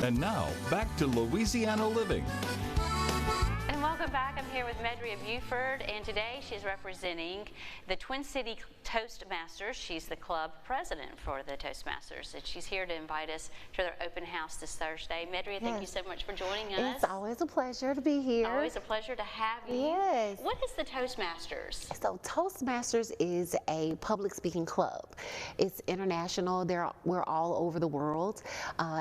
And now, back to Louisiana Living. And welcome back. I'm here with Medria Buford, and today she's representing the Twin City Toastmasters. She's the club president for the Toastmasters, and she's here to invite us to their open house this Thursday. Medria, thank you so much for joining us. It's always a pleasure to be here. Always a pleasure to have you. Yes. What is the Toastmasters? So Toastmasters is a public speaking club. It's international. We're all over the world.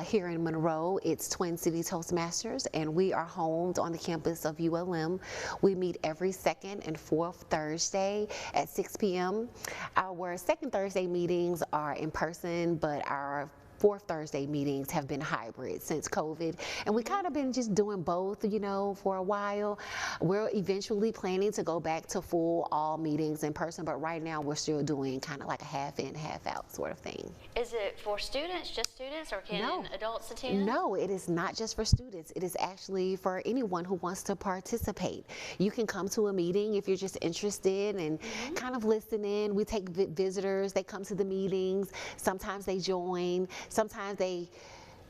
Here in Monroe, it's Twin City Toastmasters, and we are homed on the campus of ULM. We meet every second and fourth Thursday at 6 p.m. Our second Thursday meetings are in person, but our fourth Thursday meetings have been hybrid since COVID, and we kind of been just doing both, you know, for a while. We're eventually planning to go back to full all meetings in person, but right now we're still doing kind of like a half in, half out sort of thing. Is it for students, just students, or can adults attend? No, it is not just for students. It is actually for anyone who wants to participate. You can come to a meeting if you're just interested and kind of listen in. We take visitors, they come to the meetings, sometimes they join. Sometimes they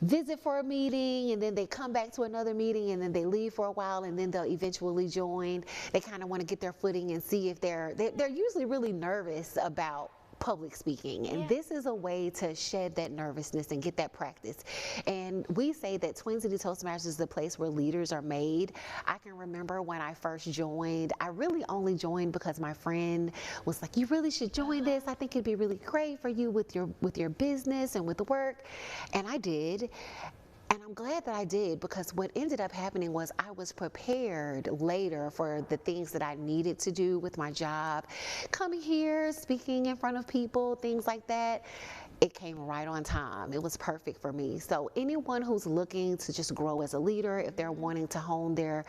visit for a meeting and then they come back to another meeting and then they leave for a while and then they'll eventually join. They kind of want to get their footing and see if they're usually really nervous about public speaking, and this is a way to shed that nervousness and get that practice. And we say that Twin City Toastmasters is the place where leaders are made. I can remember when I first joined, I really only joined because my friend was like, you really should join this. I think it'd be really great for you with your business and with the work. And I did. And I'm glad that I did, because what ended up happening was I was prepared later for the things that I needed to do with my job. Coming here, speaking in front of people, things like that. It came right on time. It was perfect for me. So anyone who's looking to just grow as a leader, if they're wanting to hone their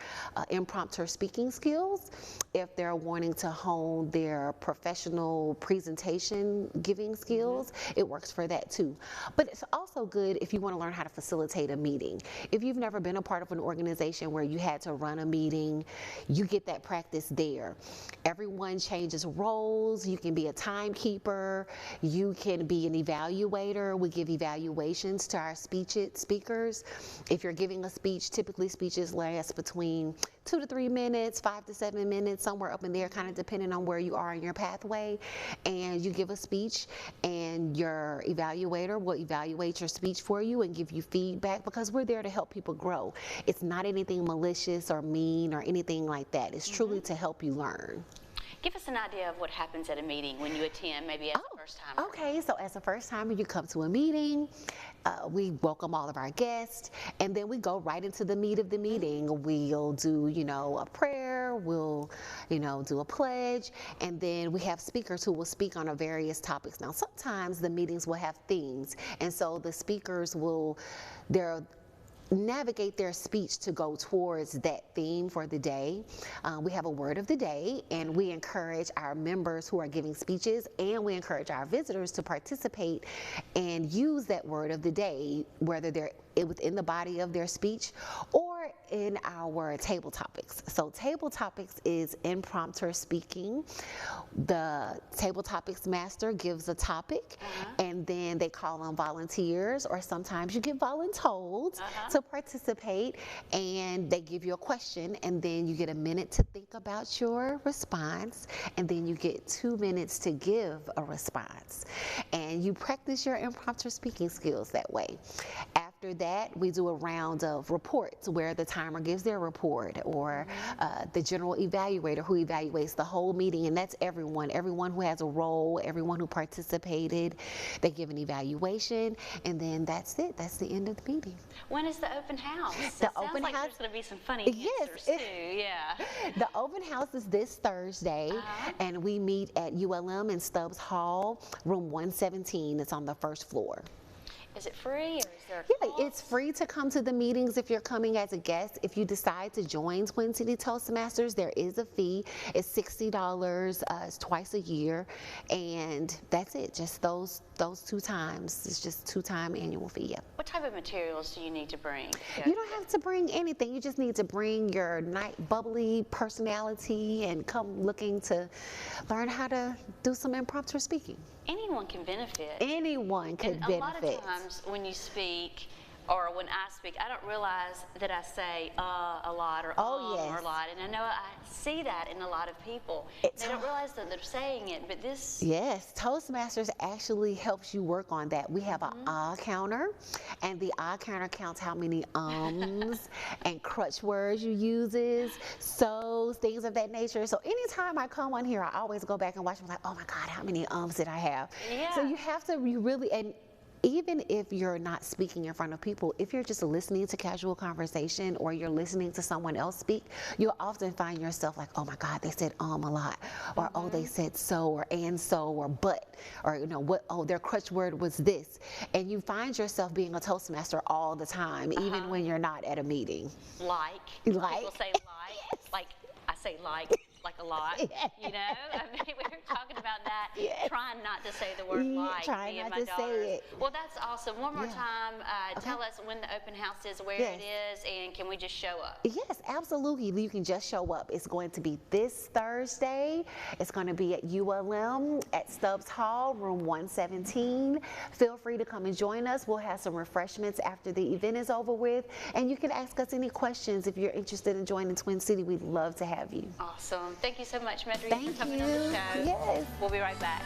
impromptu speaking skills, if they're wanting to hone their professional presentation giving skills, it works for that too. But it's also good if you want to learn how to facilitate a meeting. If you've never been a part of an organization where you had to run a meeting, you get that practice there. Everyone changes roles. You can be a timekeeper. You can be an evaluator. We give evaluations to our speakers. If you're giving a speech, typically speeches last between 2 to 3 minutes, 5 to 7 minutes, somewhere up in there, kind of depending on where you are in your pathway. And you give a speech, and your evaluator will evaluate your speech for you and give you feedback, because we're there to help people grow. It's not anything malicious or mean or anything like that. It's truly to help you learn. Give us an idea of what happens at a meeting when you attend, maybe as a first timer. Okay, so as a first timer, you come to a meeting, we welcome all of our guests, and then we go right into the meat of the meeting. We'll do, a prayer, we'll, do a pledge, and then we have speakers who will speak on various topics. Now, sometimes the meetings will have themes, and so the speakers will, navigate their speech to go towards that theme for the day. We have a word of the day, and we encourage our members who are giving speeches, and we encourage our visitors to participate and use that word of the day, whether they're within the body of their speech or in our table topics. So table topics is impromptu speaking. The table topics master gives a topic, and then they call on volunteers, or sometimes you get voluntold to participate, and they give you a question, and then you get a minute to think about your response, and then you get 2 minutes to give a response. And you practice your impromptu speaking skills that way. After that, we do a round of reports where the timer gives their report, or the general evaluator who evaluates the whole meeting, and that's everyone who has a role, everyone who participated. They give an evaluation, and then that's it. That's the end of the meeting. When is the open house? The open house, there's going to be some funny answers too. Yeah. The open house is this Thursday, and we meet at ULM in Stubbs Hall, room 117. It's on the first floor. Is it free, or is there a cost? It's free to come to the meetings if you're coming as a guest. If you decide to join Twin City Toastmasters, there is a fee. It's $60. It's twice a year, and that's it. Just those 2 times. It's just 2-time annual fee. Yeah. What type of materials do you need to bring? You don't have to bring anything. You just need to bring your bubbly personality and come looking to learn how to do some impromptu speaking. Anyone can benefit. Anyone can benefit. A lot of times when you speak, or when I speak, I don't realize that I say a lot or or a lot, and I know I see that in a lot of people. They don't realize that they're saying it, but this... Yes, Toastmasters actually helps you work on that. We have an counter, and the counter counts how many ums and crutch words you uses, so's, things of that nature. So anytime I come on here, I always go back and watch. I'm like, oh my God, how many ums did I have? Yeah. So you really, and even if you're not speaking in front of people, if you're just listening to casual conversation or you're listening to someone else speak, you'll often find yourself like, oh my God, they said a lot, or oh, they said so, or and so, or but, or you know what, oh, their crutch word was this. And you find yourself being a Toastmaster all the time, even when you're not at a meeting. Like. People say like I say like a lot, you know? I mean, we were talking about that, trying not to say the word like, me and my daughters. Well, that's awesome. One more time, tell us when the open house is, where it is, and can we just show up? Yes, absolutely. You can just show up. It's going to be this Thursday. It's going to be at ULM at Stubbs Hall, room 117. Feel free to come and join us. We'll have some refreshments after the event is over with, and you can ask us any questions if you're interested in joining Twin City. We'd love to have you. Awesome. Thank you so much, Medri, for coming on the show. Yes. We'll be right back.